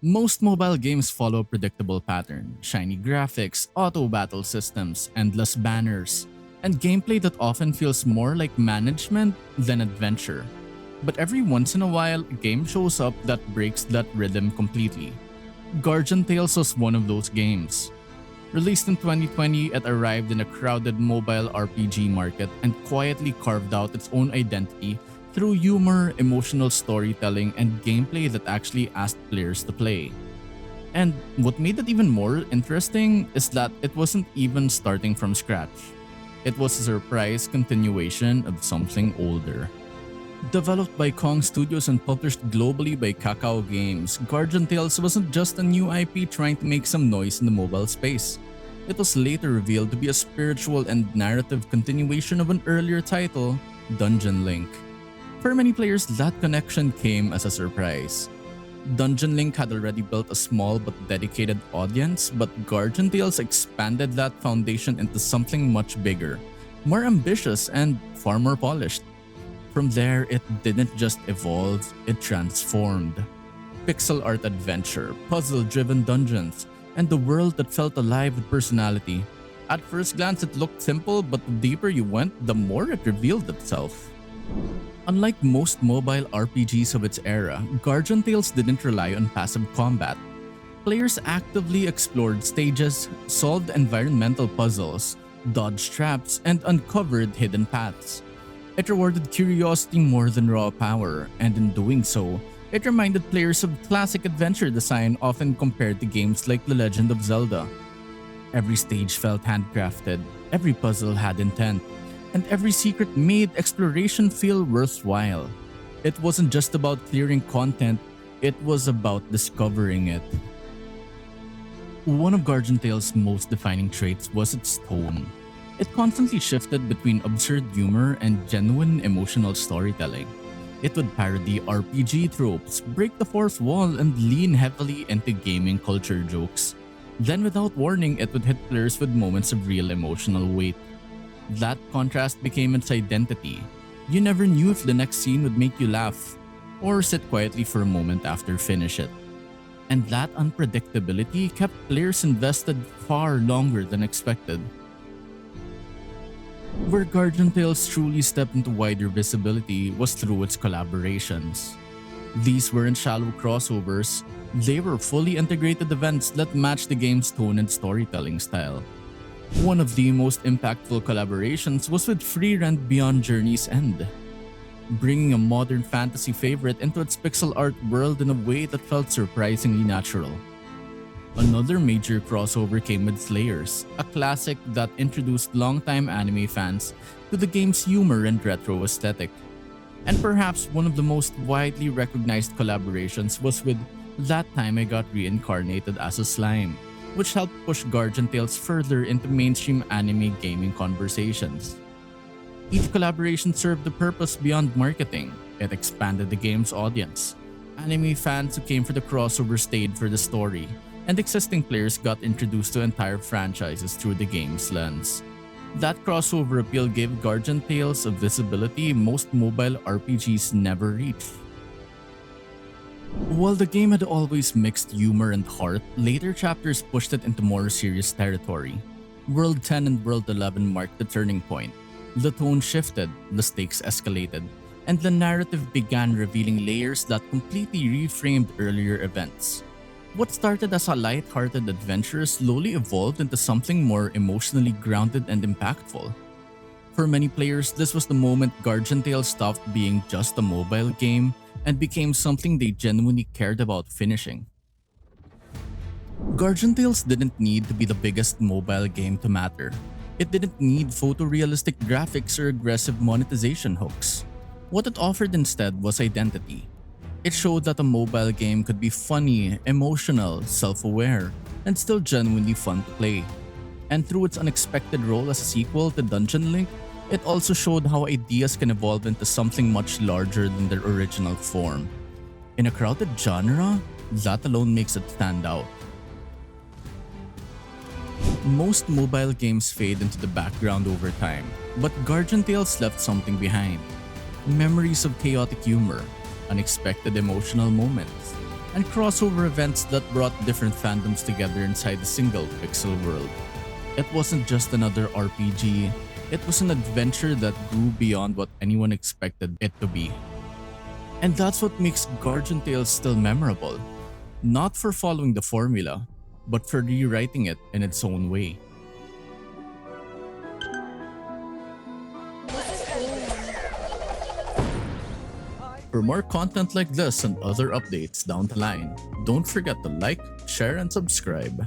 Most mobile games follow a predictable pattern: shiny graphics, auto battle systems, endless banners, and gameplay that often feels more like management than adventure. But every once in a while, a game shows up that breaks that rhythm completely. Guardian Tales was one of those games. Released in 2020, it arrived in a crowded mobile RPG market and quietly carved out its own identity through humor, emotional storytelling, and gameplay that actually asked players to play. And what made it even more interesting is that it wasn't even starting from scratch. It was a surprise continuation of something older. Developed by Kong Studios and published globally by Kakao Games, Guardian Tales wasn't just a new IP trying to make some noise in the mobile space. It was later revealed to be a spiritual and narrative continuation of an earlier title, Dungeon Link. For many players, that connection came as a surprise. Dungeon Link had already built a small but dedicated audience, but Guardian Tales expanded that foundation into something much bigger, more ambitious, and far more polished. From there, it didn't just evolve, it transformed. Pixel art adventure, puzzle-driven dungeons, and the world that felt alive with personality. At first glance, it looked simple, but the deeper you went, the more it revealed itself. Unlike most mobile RPGs of its era, Guardian Tales didn't rely on passive combat. Players actively explored stages, solved environmental puzzles, dodged traps, and uncovered hidden paths. It rewarded curiosity more than raw power, and in doing so, it reminded players of classic adventure design often compared to games like The Legend of Zelda. Every stage felt handcrafted, every puzzle had intent, and every secret made exploration feel worthwhile. It wasn't just about clearing content, it was about discovering it. One of Guardian Tales' most defining traits was its tone. It constantly shifted between absurd humor and genuine emotional storytelling. It would parody RPG tropes, break the fourth wall, and lean heavily into gaming culture jokes. Then, without warning, it would hit players with moments of real emotional weight. That contrast became its identity. You never knew if the next scene would make you laugh, or sit quietly for a moment after finish it. And that unpredictability kept players invested far longer than expected. Where Guardian Tales truly stepped into wider visibility was through its collaborations. These weren't shallow crossovers, they were fully integrated events that matched the game's tone and storytelling style. One of the most impactful collaborations was with Frieren Beyond Journey's End, bringing a modern fantasy favorite into its pixel art world in a way that felt surprisingly natural. Another major crossover came with Slayers, a classic that introduced longtime anime fans to the game's humor and retro aesthetic. And perhaps one of the most widely recognized collaborations was with That Time I Got Reincarnated as a Slime, which helped push Guardian Tales further into mainstream anime gaming conversations. Each collaboration served a purpose beyond marketing. It expanded the game's audience. Anime fans who came for the crossover stayed for the story, and existing players got introduced to entire franchises through the game's lens. That crossover appeal gave Guardian Tales a visibility most mobile RPGs never reached. While the game had always mixed humor and heart, later chapters pushed it into more serious territory. World 10 and World 11 marked the turning point. The tone shifted, the stakes escalated, and the narrative began revealing layers that completely reframed earlier events. What started as a light-hearted adventure slowly evolved into something more emotionally grounded and impactful. For many players, this was the moment Guardian Tales stopped being just a mobile game and became something they genuinely cared about finishing. Guardian Tales didn't need to be the biggest mobile game to matter. It didn't need photorealistic graphics or aggressive monetization hooks. What it offered instead was identity. It showed that a mobile game could be funny, emotional, self-aware, and still genuinely fun to play. And through its unexpected role as a sequel to Dungeon Link, it also showed how ideas can evolve into something much larger than their original form. In a crowded genre, that alone makes it stand out. Most mobile games fade into the background over time, but Guardian Tales left something behind. Memories of chaotic humor, unexpected emotional moments, and crossover events that brought different fandoms together inside a single pixel world. It wasn't just another RPG, it was an adventure that grew beyond what anyone expected it to be. And that's what makes Guardian Tales still memorable. Not for following the formula, but for rewriting it in its own way. For more content like this and other updates down the line, don't forget to like, share, and subscribe.